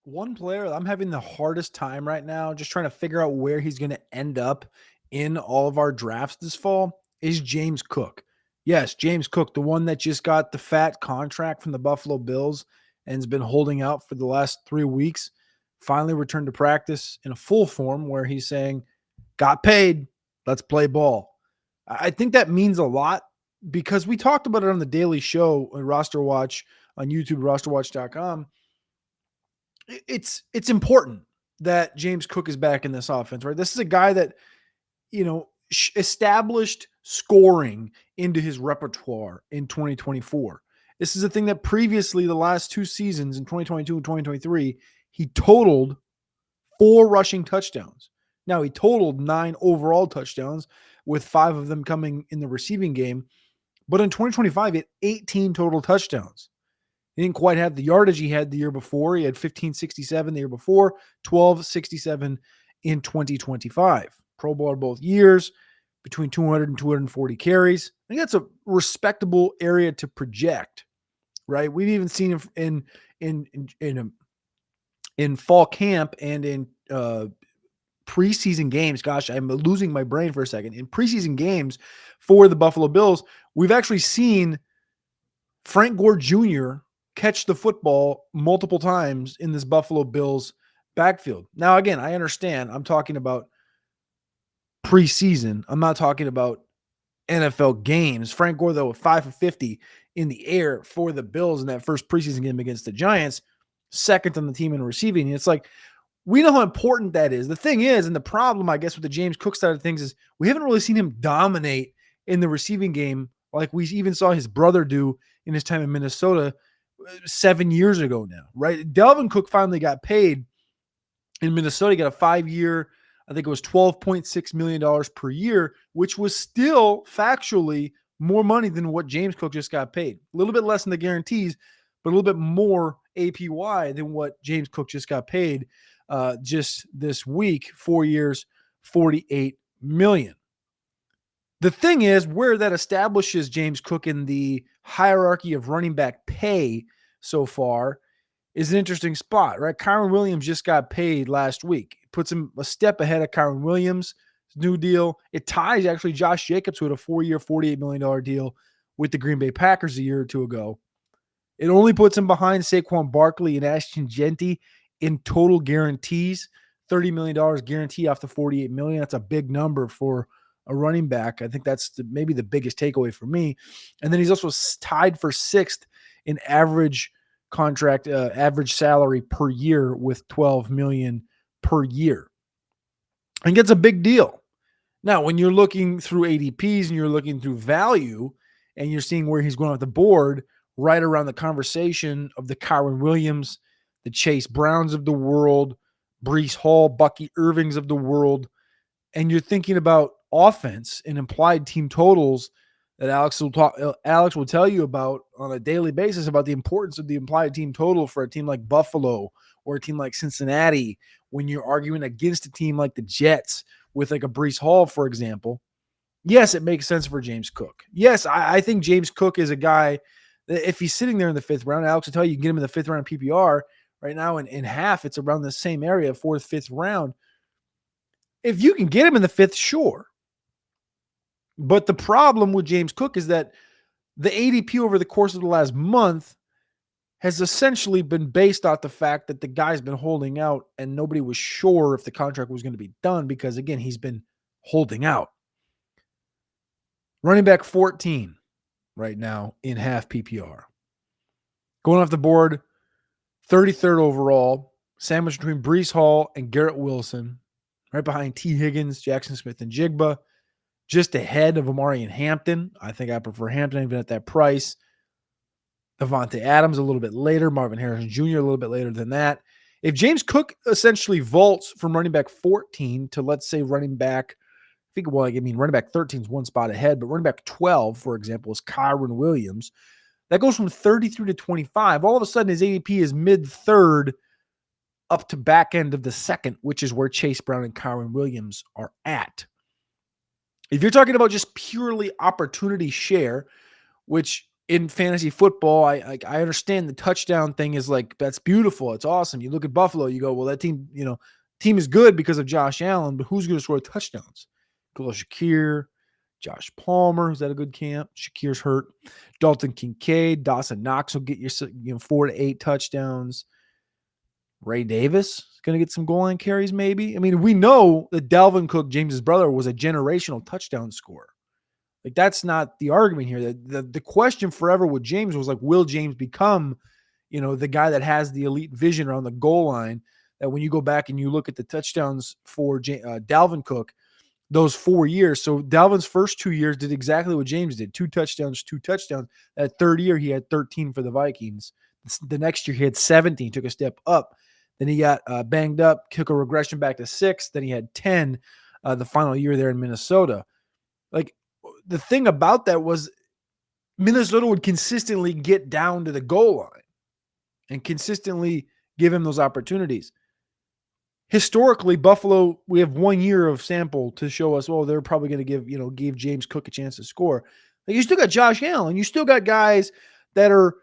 One player I'm having the hardest time right now, just trying to figure out where he's going to end up in all of our drafts this fall, is James Cook. Yes, James Cook, the one that just got the fat contract from the Buffalo Bills and has been holding out for the last 3 weeks, finally returned to practice in a full form where he's saying, got paid, let's play ball. I think that means a lot because we talked about it on the daily show at Roster Watch on YouTube, rosterwatch.com. It's important that James Cook is back in this offense, right? This is a guy that, established scoring into his repertoire in 2024. This is a thing that previously, the last two seasons in 2022 and 2023, he totaled 4 rushing touchdowns. Now, he totaled 9 overall touchdowns, with 5 of them coming in the receiving game. But in 2025, he had 18 total touchdowns. He didn't quite have the yardage he had the year before. He had 1567 the year before, 1267 in 2025. Pro Bowler both years, between 200 and 240 carries. I think that's a respectable area to project, right? We've even seen him in fall camp and in preseason games. Gosh, I'm losing my brain for a second. In preseason games for the Buffalo Bills, we've actually seen Frank Gore Jr. catch the football multiple times in this Buffalo Bills backfield. Now, again, I understand I'm talking about preseason. I'm not talking about NFL games. Frank Gore, though, with 5 for 50 in the air for the Bills in that first preseason game against the Giants, second on the team in receiving. And it's like, we know how important that is. The thing is, and the problem, I guess, with the James Cook side of things is we haven't really seen him dominate in the receiving game like we even saw his brother do in his time in Minnesota 7 years ago now, right? Dalvin Cook finally got paid in Minnesota. He got a 5-year, I think it was $12.6 million per year, which was still factually more money than what James Cook just got paid. A little bit less in the guarantees, but a little bit more APY than what James Cook just got paid just this week. 4 years, $48 million. The thing is, where that establishes James Cook in the hierarchy of running back pay so far is an interesting spot, right? Kyron Williams just got paid last week. It puts him a step ahead of Kyron Williams' new deal. It ties actually Josh Jacobs, who had a 4-year, $48 million deal with the Green Bay Packers a year or two ago. It only puts him behind Saquon Barkley and Ashton Genty in total guarantees. $30 million guarantee off the $48 million. That's a big number for a running back. I think that's maybe the biggest takeaway for me. And then he's also tied for 6th in average contract, average salary per year with $12 million per year. I think it's a big deal. Now, when you're looking through ADPs and you're looking through value and you're seeing where he's going off the board, right around the conversation of the Kyron Williams, the Chase Browns of the world, Breece Hall, Bucky Irvings of the world, and you're thinking about offense and implied team totals that Alex will tell you about on a daily basis about the importance of the implied team total for a team like Buffalo or a team like Cincinnati when you're arguing against a team like the Jets with like a Breece Hall, for example. Yes, it makes sense for James Cook. Yes, I think James Cook is a guy that if he's sitting there in the 5th round, Alex will tell you can get him in the 5th round PPR right now in half. It's around the same area, 4th, 5th round. If you can get him in the 5th, sure. But the problem with James Cook is that the ADP over the course of the last month has essentially been based off the fact that the guy's been holding out and nobody was sure if the contract was going to be done because, again, he's been holding out. Running back 14 right now in half PPR. Going off the board, 33rd overall, sandwiched between Breece Hall and Garrett Wilson, right behind T. Higgins, Jackson Smith, and Jigba. Just ahead of Amari and Hampton. I think I prefer Hampton even at that price. Devontae Adams a little bit later. Marvin Harrison Jr. a little bit later than that. If James Cook essentially vaults from running back 14 to, let's say, running back, running back 13 is one spot ahead, but running back 12, for example, is Kyron Williams. That goes from 33 to 25. All of a sudden, his ADP is mid-3rd up to back end of the 2nd, which is where Chase Brown and Kyron Williams are at. If you're talking about just purely opportunity share, which in fantasy football, I understand the touchdown thing is like, that's beautiful. It's awesome. You look at Buffalo, you go, well, that team, team is good because of Josh Allen, but who's going to score touchdowns? Khalil Shakir, Josh Palmer, who's at a good camp. Shakir's hurt. Dalton Kincaid, Dawson Knox will get you 4 to 8 touchdowns. Ray Davis is going to get some goal line carries, maybe. I mean, we know that Dalvin Cook, James's brother, was a generational touchdown scorer. Like, that's not the argument here. The question forever with James was like, will James become, the guy that has the elite vision around the goal line, that when you go back and you look at the touchdowns for Dalvin Cook, those 4 years. So Dalvin's first 2 years did exactly what James did. 2 touchdowns, 2 touchdowns. That third year, he had 13 for the Vikings. The next year, he had 17, took a step up. Then he got banged up, took a regression back to 6. Then he had 10 the final year there in Minnesota. Like, the thing about that was Minnesota would consistently get down to the goal line and consistently give him those opportunities. Historically, Buffalo, we have 1 year of sample to show us, they're probably going to give James Cook a chance to score. Like, you still got Josh Allen. You still got guys that are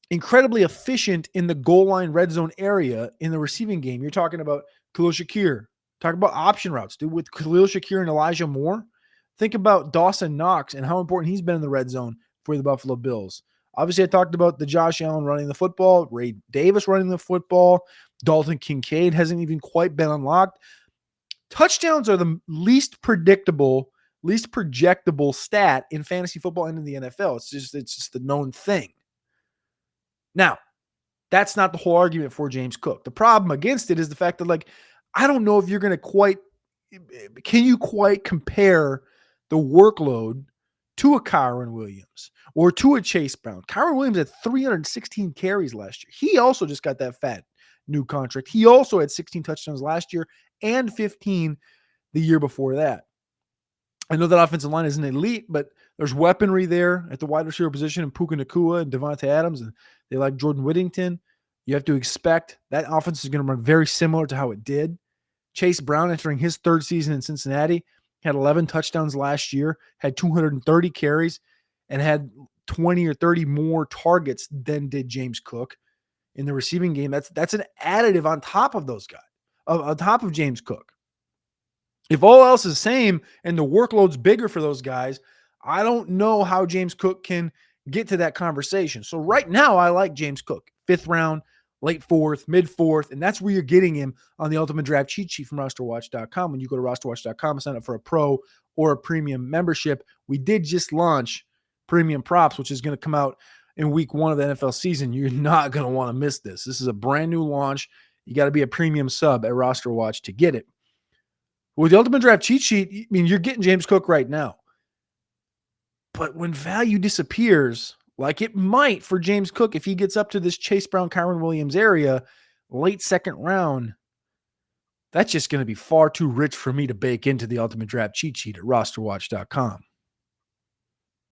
incredibly efficient in the goal line red zone area in the receiving game. You're talking about Khalil Shakir. Talk about option routes, dude, with Khalil Shakir and Elijah Moore. Think about Dawson Knox and how important he's been in the red zone for the Buffalo Bills. Obviously, I talked about the Josh Allen running the football, Ray Davis running the football, Dalton Kincaid hasn't even quite been unlocked. Touchdowns are the least predictable, least projectable stat in fantasy football and in the NFL. It's just the known thing. Now, that's not the whole argument for James Cook. The problem against it is the fact that, like, I don't know if you're going to can you quite compare the workload to a Kyron Williams or to a Chase Brown? Kyron Williams had 316 carries last year. He also just got that fat new contract. He also had 16 touchdowns last year and 15 the year before that. I know that offensive line isn't elite, but there's weaponry there at the wide receiver position in Puka Nacua and Devontae Adams, and they like Jordan Whittington. You have to expect that offense is going to run very similar to how it did. Chase Brown, entering his third season in Cincinnati, had 11 touchdowns last year, had 230 carries, and had 20 or 30 more targets than did James Cook in the receiving game. That's an additive on top of those guys, on top of James Cook. If all else is the same and the workload's bigger for those guys, I don't know how James Cook can get to that conversation. So right now, I like James Cook. 5th round, late 4th, mid 4th, and that's where you're getting him on the Ultimate Draft cheat sheet from RosterWatch.com. When you go to RosterWatch.com and sign up for a pro or a premium membership, we did just launch Premium Props, which is going to come out in week 1 of the NFL season. You're not going to want to miss this. This is a brand new launch. You got to be a premium sub at RosterWatch to get it. With the Ultimate Draft cheat sheet, I mean, you're getting James Cook right now. But when value disappears, like it might for James Cook, if he gets up to this Chase Brown, Kyron Williams area, late 2nd round, that's just going to be far too rich for me to bake into the Ultimate Draft cheat sheet at RosterWatch.com.